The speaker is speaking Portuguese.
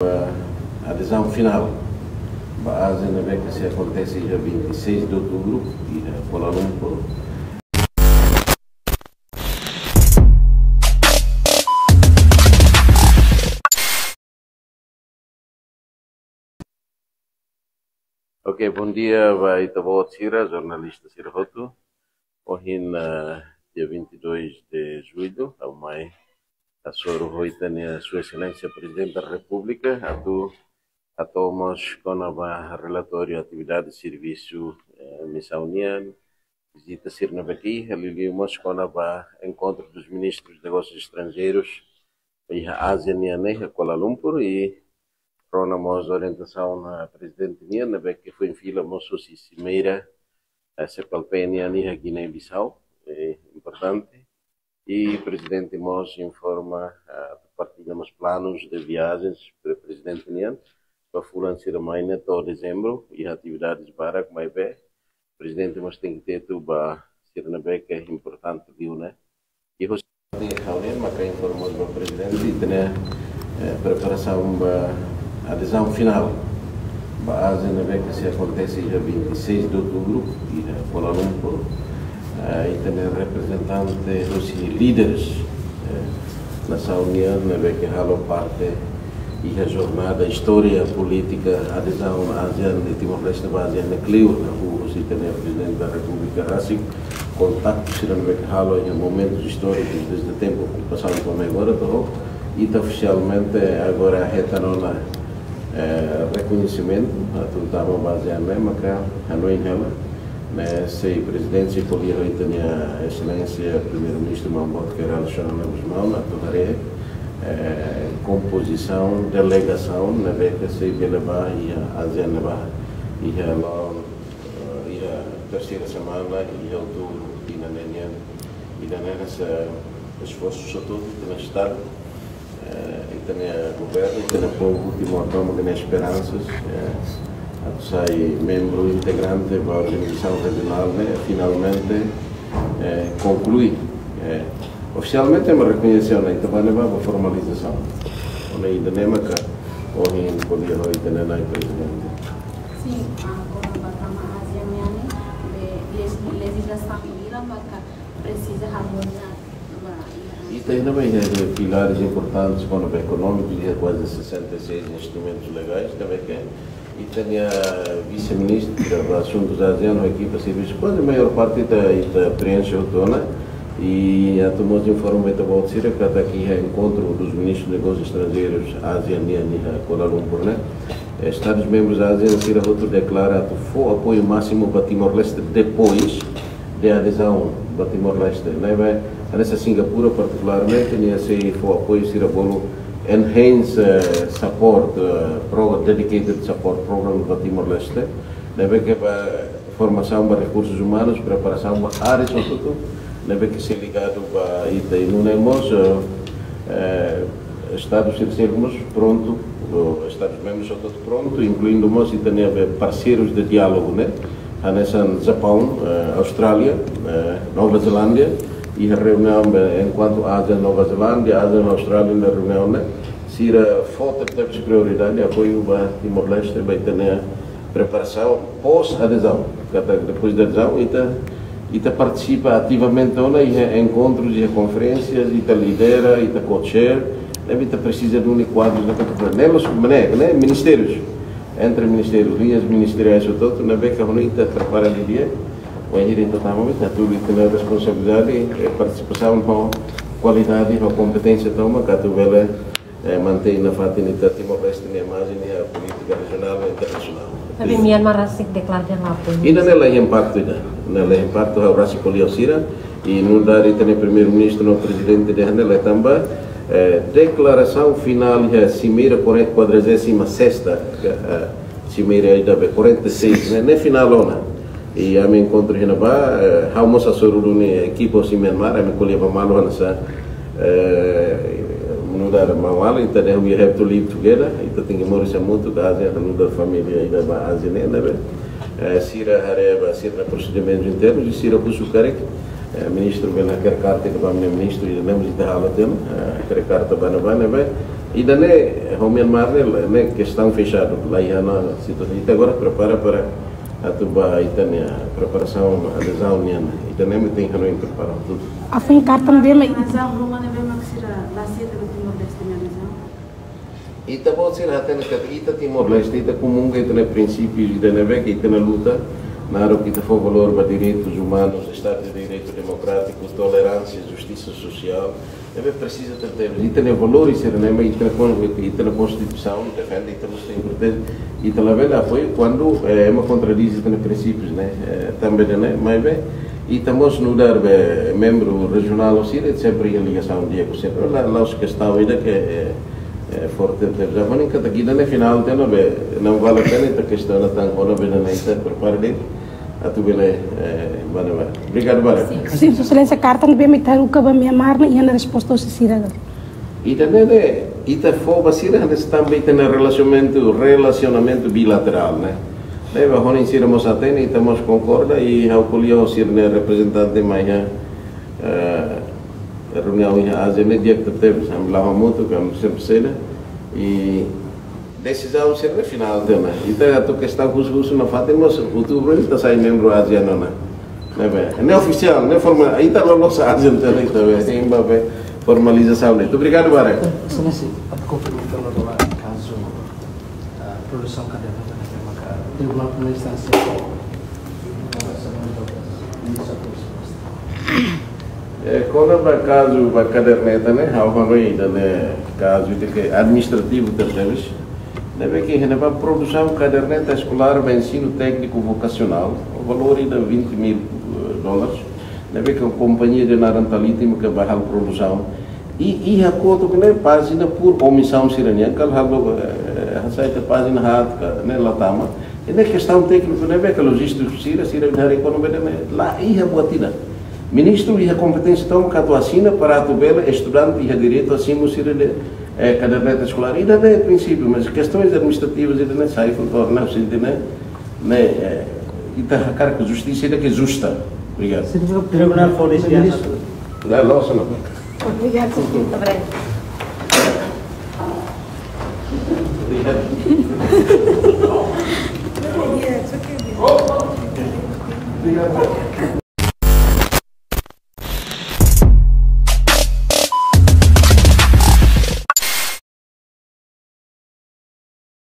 A adesão final da ASEAN que se acontece dia 26 de outubro em Kuala Lumpur. Ok, bom dia, vai Tabot Sira, jornalista Sira Roto. Hoje, dia 22 de julho, ao mai, a Soro Roitania, Sua Excelência Presidente da República, a Tomos com a relatório de atividade de serviço Missão União, visita Sirnabaqui, aliamos com o encontro dos ministros de negócios estrangeiros e a ASEAN e Kuala Lumpur e pronamos orientação na Presidente Nian, que foi em fila moço cimeira essa palpenia na Guiné-Bissau, importante. E o Presidente Mos informa, partilhamos planos de viagens para o Presidente Nian, para Fulan Siramaina, todo dezembro, e atividades para o Maibé. O Presidente Mos tem que ter tudo Sirnabé, que é importante, viu, né? E você tem a reunião, mas informou o Presidente e tem a preparação para a adesão final. A ASEAN que se acontece dia 26 de outubro, em Kuala Lumpur. E também representantes dos líderes nessa união que falam parte e a jornada, a história política, a adesão à ASEAN e Timor-Leste da ASEAN é claro, o também o Presidente da República assim, contactos que falam em momentos históricos desde o tempo passado como agora, e oficialmente agora a reta nona reconhecimento, a tudo a ASEAN mesmo, que a não se presidente escolheu a excelência primeiro-ministro Mahmoud Keral Shanabusmão na toda composição, delegação, na que se levar e a ASEAN e a terceira semana e outubro e na nenha e na nessa esforço todo na estado e também o governo e também o povo que morreu na esperanças sai membro integrante da organização regional, finalmente conclui. Oficialmente é uma reconhecimento, então vai levar a formalização. Ainda nem é que hoje em dia ainda não é presidente. Sim, agora para a ASEAN, legislação precisa harmonizar. E tem também pilares importantes como o econômico, e quase 66 instrumentos legais, também que e tem a vice-ministra de assuntos da ASEAN, a equipa de serviços, quase a maior parte da preenche autona e a tomou de informe que está aqui é encontro dos ministros de negócios estrangeiros ASEAN e Kuala Lumpur, né? Estados-membros da ASEAN se declara o apoio máximo para Timor-Leste depois da adesão para Timor-Leste, né? Nessa Singapura particularmente, se for apoio se enhance support, dedicated support program para Timor-Leste, deve que para formação para recursos humanos, preparação para áreas sobretudo, deve que ser ligado para Ita e não temos Estados terceiros pronto, Estados-membros todos pronto, incluindo nós e também parceiros de diálogo, né? Nessa Japão, Austrália, Nova Zelândia. E a reunião, enquanto ASEAN Nova Zelândia, ASEAN Austrália na reunião, se a falta de prioridade, apoio para Timor-Leste, vai ter preparação pós-adesão. Depois da adesão, e participa ativamente em encontros e conferências, e lidera, e co-chair, e precisa de quadros de ministérios, entre ministérios, linhas ministeriais, todo, na vez que a UNI prepara o dia. O engenheiro totalmente tem a responsabilidade e participação com qualidade e competência toma que tu mantém na fatinita Timor-Leste nem mais nem a política regional e internacional. Tapi Myanmar asik deklarasi apa? Ainda não é impacto a Rasi Poliosira e no dari também primeiro-ministro no presidente de Hanela também declaração final da cimeira 46ª cimeira da 46 né final ona. E a me encontro aqui na Bahia, vamos a sorrir equipe de Myanmar, a me colher para malo nessa mudar mal, então we have to live together, então tem que morar muito da Ásia, da família e da Ásia, né? Sira hareba, sira procedimentos internos e sira kusukarek, ministro vem na carta que vai ministro e lemos de hala tem, carta bana o Myanmar né questão fechada lá e na situação. E agora prepara para a tua preparação adesão niana. E também tem que não preparar tudo. A fim cartão bem mas Mas a Roma não vem mais lá cedo no Timor-Leste mesmo. Ita pode ser até na Ita Timor-Leste, ita comum que tem princípios e tem que ita na luta, na área que for valor para direitos humanos, Estado de Direito Democrático, tolerância, justiça social, deve precisa ter. Ita tem valores, ita na Constituição, defende, ita nos tem protege, ita lá vem apoio quando é uma contradiz ita princípios, né? Também, né? Mas bem, ita mos no dar membro regional ou seja, sempre em ligação dia com sempre lá os que estão ainda que forte já vão em cada guida no final não vale a pena esta questão da tão quando bem na esta prepare a tu bele obrigado bara sim excelência carta não bem meter o cabo Myanmar e na resposta ao Cecília e também ita for basira também tem relacionamento bilateral né deve agora insiramos até e estamos concorda e ao colheu ser representante manhã reunião em Ásia, né, dia que teve, lá muito, que é sempre cena, e decisão ser no final, né, e tem a tua questão com os na fata, mas outubro ele está saindo membro asiano, né, não é oficial, não é formal, aí está lá nossa Ásia, também, tem uma formalização, né, obrigado, Baré. Excelência, pode confirmar agora caso a produção caderno da Tribunal Penal Instância quando vai caso vai caderneta né ao ainda né caso de administrativo terceiros deve que renovar produção caderneta escolar para ensino técnico vocacional o valor de $20.000 deve que a companhia de Narantalita que vai a produção e acordo com a página por omissão sirenia que a site página hat né latama e na questão técnica deve que logística sira da economia lá e a boatina Ministro e a competência tão que assina para a tubela estudante e a direito assim no de caderneta escolar ainda não é princípio mas questões administrativas ainda não sai tornar se né e tá a carga justiça ainda que é justa obrigado Tribunal Policial não nossa não obrigado obrigado